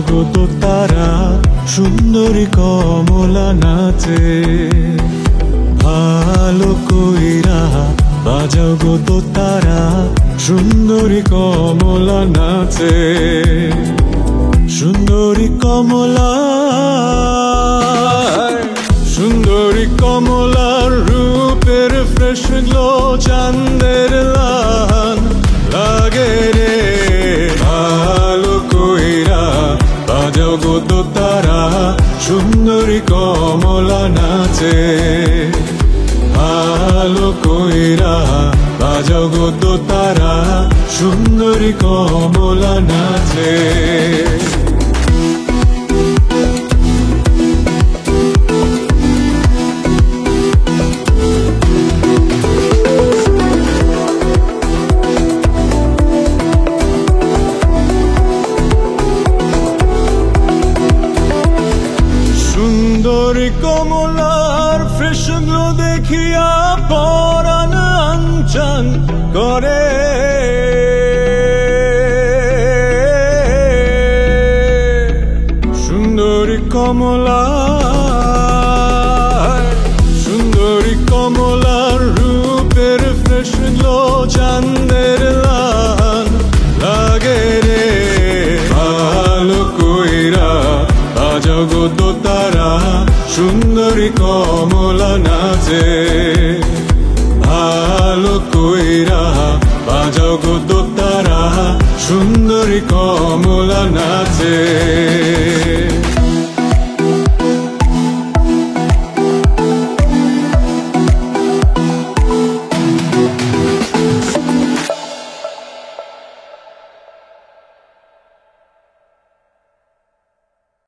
গো তো তারা সুন্দরী কমলা নাচে ভালো কইরা বাজাও গো তো তারা সুন্দরী কমলা নাচে সুন্দরী কমলা সুন্দরী কমলার রূপের ফ্রেশ গ্লো চাঁদের লান লাগে রে ভালো কইরা বাজাও গো তো তারা সুন্দরী কমলা নাচে ভালো কইরা বাজাও গো তো তারা সুন্দরী কমলা নাচে সুন্দরী কমলার ফ্রেশ গ্লো দেখিয়া পরাণ আনচান করে সুন্দরী কমলা সুন্দরী কমলার রূপের ফ্রেশ গ্লো চাঁদের লান লাগে রে ভালো কইরা বাজাও গো তো তারা সুন্দরী কমলা নাচে ভালো কইরা বাজাও গো তো তারা সুন্দরী কমলা নাচে।